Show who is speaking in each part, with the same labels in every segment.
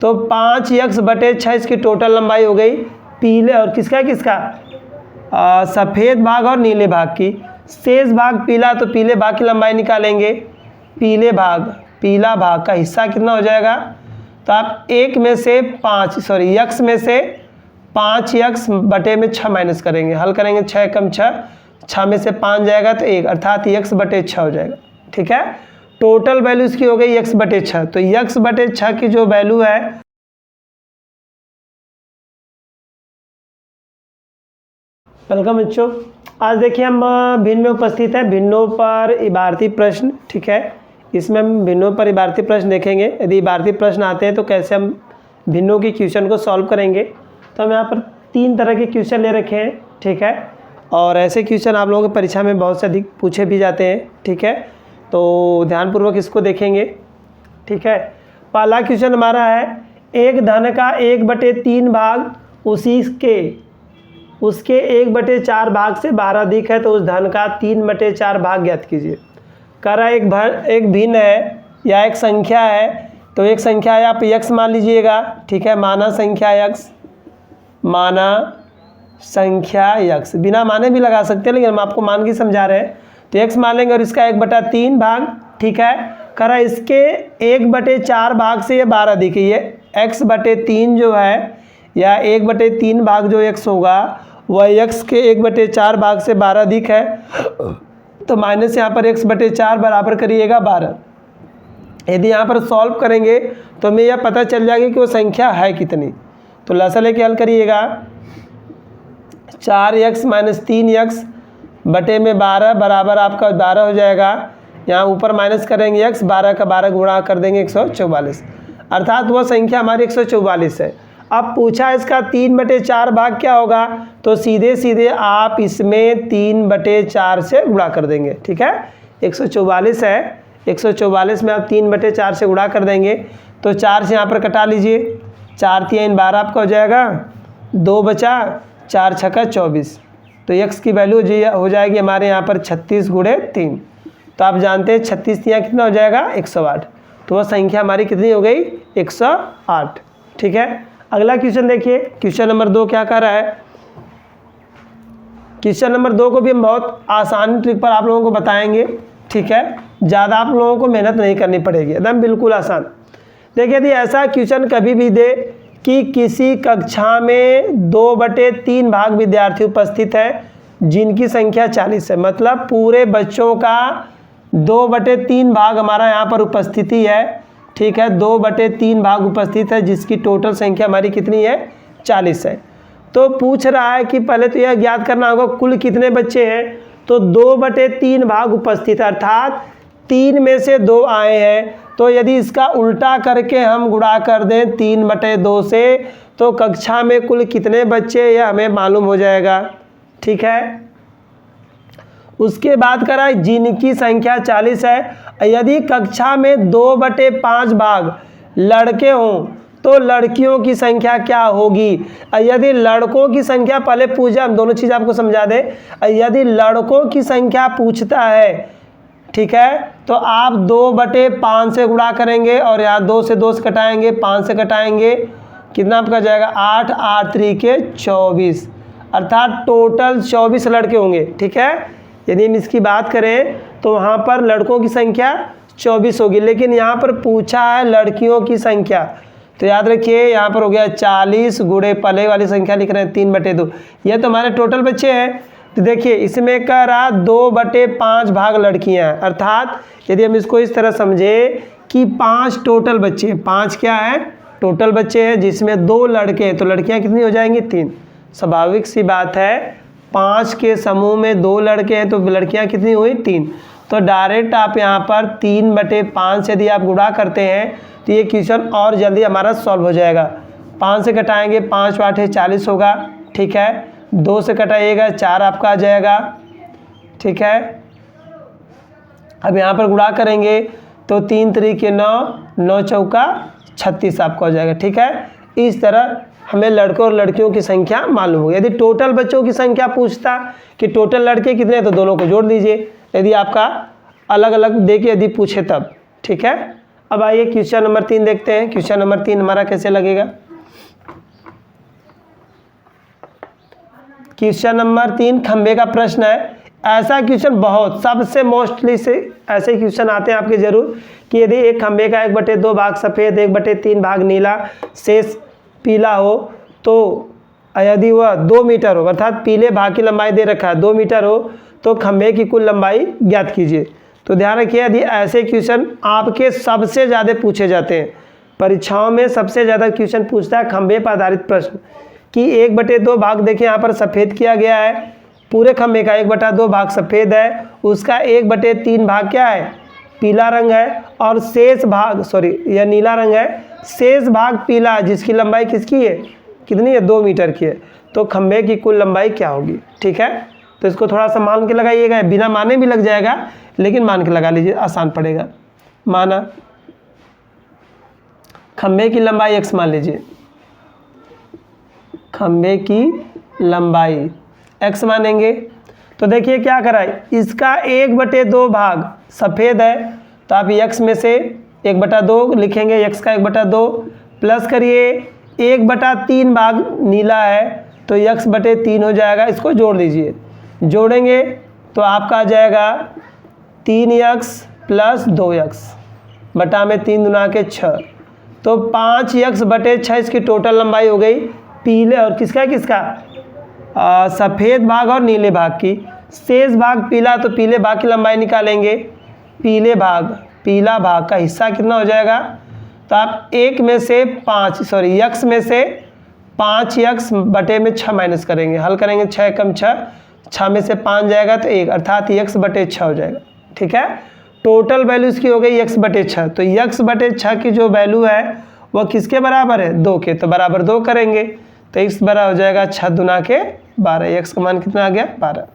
Speaker 1: तो 5x/6 इसकी total लंबाई हो गई। पीले और किसका किसका सफ़ेद भाग और नीले भाग की। शेष भाग पीला, तो पीले भाग की लंबाई निकालेंगे। पीला भाग का हिस्सा कितना हो जाएगा, तो आप x में से 5x/6 माइनस करेंगे, हल करेंगे 6 कम 6 में से 5 जाएगा तो 1, अर्थात x/6 हो जाएगा। ठीक है, टोटल वैल्यू इसकी हो गई x/6। तो x/6 की जो वैल्यू है, वेलकम बच्चों। आज देखिए हम भिन्न में उपस्थित है भिन्नों पर इबारती प्रश्न। ठीक है, इसमें हम भिन्नों पर इबारती प्रश्न देखेंगे। यदि इबारती प्रश्न आते हैं तो कैसे हम भिन्नों की क्वेश्चन को सॉल्व करेंगे। तो हम यहाँ पर 3 तरह के क्वेश्चन ले रखे हैं। ठीक है, और ऐसे क्वेश्चन आप लोगों की परीक्षा में बहुत से अधिक पूछे भी जाते हैं। ठीक है, तो ध्यानपूर्वक इसको देखेंगे। ठीक है, पहला क्वेश्चन हमारा है, एक धन का 1/3 भाग उसके 1/4 भाग से 12 अधिक है, तो उस धन का 3/4 भाग ज्ञात कीजिए। कह रहा है एक भिन्न है या एक संख्या है, तो एक संख्या है आप x मान लीजिएगा। ठीक है, माना संख्या x, बिना माने भी लगा सकते हैं लेकिन हम आपको मान के समझा रहे हैं। तो x मान लेंगे और इसका 1/3 भाग। ठीक है, कह रहा है इसके 1/4 भाग से ये 12 अधिक है। ये x/3 जो है या 1/3 भाग जो x होगा वह x के 1/4 भाग से 12 अधिक है, तो माइनस यहाँ पर x/4 बराबर करिएगा 12। यदि यहाँ पर सॉल्व करेंगे तो हमें यह पता चल जाएगा कि वो संख्या है कितनी। तो लसा लेके हल करिएगा, 4x - 3x बटे में 12 बराबर आपका 12 हो जाएगा। यहाँ ऊपर माइनस करेंगे x, 12 का 12 गुणा कर देंगे 144, अर्थात वह संख्या हमारी 144 है। अब पूछा इसका 3/4 भाग क्या होगा, तो सीधे आप इसमें 3/4 से गुणा कर देंगे। ठीक है, 144 है, 144 में आप 3/4 से गुणा कर देंगे, तो 4 से यहाँ पर कटा लीजिए, 4 × 3 = 12 आपका हो जाएगा, 2 बचा, 4 × 6 = 24। तो x की वैल्यू हो जाएगी हमारे यहाँ पर 36 × 3। तो आप जानते हैं 36 यहाँ कितना हो जाएगा 108। तो वह संख्या हमारी कितनी हो गई 108। ठीक है, अगला क्वेश्चन देखिए, क्वेश्चन नंबर 2 क्या कर रहा है। क्वेश्चन नंबर 2 को भी हम बहुत आसान ट्रिक पर आप लोगों को बताएंगे। ठीक है, ज़्यादा आप लोगों को मेहनत नहीं करनी पड़ेगी, एकदम बिल्कुल आसान। देखिए, यदि ऐसा क्वेश्चन कभी भी दे कि किसी कक्षा में 2/3 भाग विद्यार्थी उपस्थित है जिनकी संख्या 40 है, मतलब पूरे बच्चों का 2/3 भाग हमारा यहाँ पर उपस्थिति है। ठीक है, 2/3 भाग उपस्थित है जिसकी टोटल संख्या हमारी कितनी है 40 है। तो पूछ रहा है कि पहले तो यह ज्ञात करना होगा कुल कितने बच्चे हैं। तो 2/3 भाग उपस्थित, अर्थात 3 में से 2 आए हैं। तो यदि इसका उल्टा करके हम गुणा कर दें 3/2 से, तो कक्षा में कुल कितने बच्चे यह हमें मालूम हो जाएगा। ठीक है, उसके बाद करा है जिनकी संख्या 40 है। यदि कक्षा में 2/5 भाग लड़के हों तो लड़कियों की संख्या क्या होगी। यदि लड़कों की संख्या, पहले पूछा, हम दोनों चीज़ आपको समझा दें। यदि लड़कों की संख्या पूछता है, ठीक है, तो आप 2/5 से गुणा करेंगे और यहाँ 2 से 2 से कटाएंगे, 5 से कटाएंगे, कितना आपका जाएगा 8, 8 × 3 = 24, अर्थात टोटल 24 लड़के होंगे। ठीक है, यदि हम इसकी बात करें तो वहाँ पर लड़कों की संख्या 24 होगी, लेकिन यहाँ पर पूछा है लड़कियों की संख्या। तो याद रखिए यहाँ पर हो गया 40 गुणे पहले वाली संख्या लिख रहे हैं 3/2, यह तो हमारे टोटल बच्चे हैं। तो देखिए इसमें कह रहा 2/5 भाग लड़कियाँ हैं, अर्थात यदि हम इसको इस तरह समझे कि 5 टोटल बच्चे हैं। 5 क्या है टोटल बच्चे हैं, जिसमें 2 लड़के हैं, तो लड़कियाँ कितनी हो जाएंगी 3। स्वाभाविक सी बात है, 5 के समूह में 2 लड़के हैं तो लड़कियां कितनी हुई 3। तो डायरेक्ट आप यहाँ पर 3/5 से यदि आप गुणा करते हैं तो ये क्वेश्चन और जल्दी हमारा सॉल्व हो जाएगा। 5 से कटाएंगे, 5 × 8 = 40 होगा। ठीक है, 2 से कटाइएगा, 4 आपका आ जाएगा। ठीक है, अब यहाँ पर गुणा करेंगे तो 3 × 3 = 9, 9 × 4 = 36 आपका हो जाएगा। ठीक है, इस तरह हमें लड़कों और लड़कियों की संख्या मालूम होगी। यदि टोटल बच्चों की संख्या पूछता कि टोटल लड़के कितने हैं, तो दोनों को जोड़ दीजिए, यदि आपका अलग अलग दे के यदि पूछे तब। ठीक है, अब आइए क्वेश्चन नंबर 3 देखते हैं। क्वेश्चन नंबर 3 हमारा कैसे लगेगा। क्वेश्चन नंबर 3 खंबे का प्रश्न है। ऐसा क्वेश्चन बहुत सबसे मोस्टली से ऐसे क्वेश्चन आते हैं आपके जरूर कि यदि एक खंबे का 1/2 भाग सफ़ेद 1/3 भाग नीला शेष पीला हो तो यदि वह 2 मीटर हो, अर्थात पीले भाग की लंबाई दे रखा है 2 मीटर हो तो खंबे की कुल लंबाई ज्ञात कीजिए। तो ध्यान रखिए यदि ऐसे क्वेश्चन आपके सबसे ज़्यादा पूछे जाते हैं, परीक्षाओं में सबसे ज़्यादा क्वेश्चन पूछता है खंबे पर आधारित प्रश्न कि 1/2 भाग देखिए यहाँ पर सफ़ेद किया गया है, पूरे खंबे का 1/2 भाग सफ़ेद है, उसका 1/3 भाग क्या है पीला रंग है और शेष भाग यह नीला रंग है, शेष भाग पीला जिसकी लंबाई किसकी है कितनी है 2 मीटर की है। तो खंबे की कुल लंबाई क्या होगी। ठीक है, तो इसको थोड़ा सा मान के लगाइएगा, बिना माने भी लग जाएगा लेकिन मान के लगा लीजिए आसान पड़ेगा। माना खंबे की लंबाई x मान लीजिए, खंबे की लंबाई x मानेंगे तो देखिए क्या करा है, इसका 1/2 भाग सफ़ेद है तो आप x में से 1/2 लिखेंगे, x का 1/2 प्लस करिए 1/3 भाग नीला है तो x/3 हो जाएगा। इसको जोड़ दीजिए, जोड़ेंगे तो आपका आ जाएगा 3x + 2x बटा में 3 दूना के 6 तो 5x/6 इसकी टोटल लंबाई हो गई पीले और किसका सफ़ेद भाग और नीले भाग की। शेष भाग पीला तो पीले भाग की लंबाई निकालेंगे, पीला भाग का हिस्सा कितना हो जाएगा तो आप x में से 5x/6 माइनस करेंगे, हल करेंगे 6 कम 6 में से 5 जाएगा तो 1 अर्थात x/6 हो जाएगा। ठीक है, टोटल वैल्यू इसकी हो गई x/6 तो x/6 की जो वैल्यू है वह किसके बराबर है 2 के, तो बराबर 2 करेंगे तो x बराबर हो जाएगा 6 दूना के 12, x का मान कितना आ गया 12।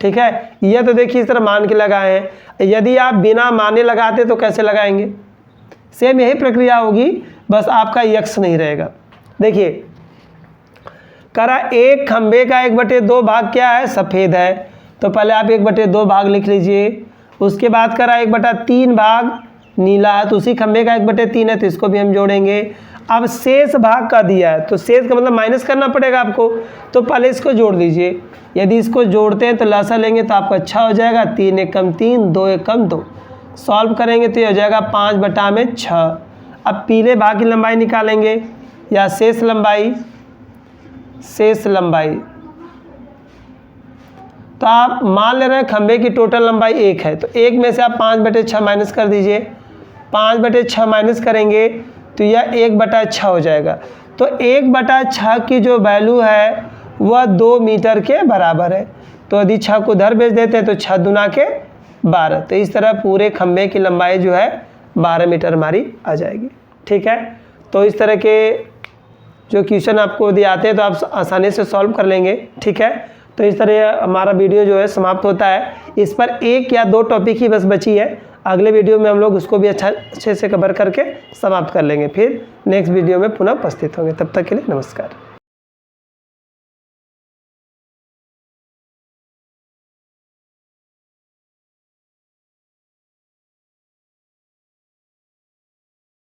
Speaker 1: ठीक है, यह तो देखिए इस तरह मान के लगाए हैं। यदि आप बिना माने लगाते तो कैसे लगाएंगे, सेम यही प्रक्रिया होगी, बस आपका x नहीं रहेगा। देखिए करा एक खंबे का 1/2 भाग क्या है सफ़ेद है तो पहले आप 1/2 भाग लिख लीजिए, उसके बाद करा 1/3 भाग नीला है तो उसी खंबे का 1/3 है तो इसको भी हम जोड़ेंगे। अब शेष भाग का दिया है तो शेष का मतलब माइनस करना पड़ेगा आपको, तो पहले इसको जोड़ दीजिए। यदि इसको जोड़ते हैं तो लसा लेंगे तो आपका 6 हो जाएगा, 3 × 1 = 3, 2 × 1 = 2, सॉल्व करेंगे तो ये हो जाएगा 5/6। अब पीले भाग की लंबाई निकालेंगे या शेष लंबाई तो आप मान ले रहे हैं खंबे की टोटल लंबाई 1 है तो 1 में से आप 5/6 माइनस कर दीजिए, 5/6 माइनस करेंगे तो यह 1/6 हो जाएगा। तो 1/6 की जो वैल्यू है वह 2 मीटर के बराबर है, तो यदि 6 को उधर भेज देते हैं तो 6 दूना के 12, तो इस तरह पूरे खंबे की लंबाई जो है 12 मीटर हमारी आ जाएगी। ठीक है, तो इस तरह के जो क्वेश्चन आपको दिए आते हैं तो आप आसानी से सॉल्व कर लेंगे। ठीक है, तो इस तरह हमारा वीडियो जो है समाप्त होता है। इस पर 1 या 2 टॉपिक ही बस बची है, अगले वीडियो में हम लोग उसको भी अच्छे से कवर करके समाप्त कर लेंगे, फिर नेक्स्ट वीडियो में पुनः उपस्थित होंगे। तब तक के लिए नमस्कार।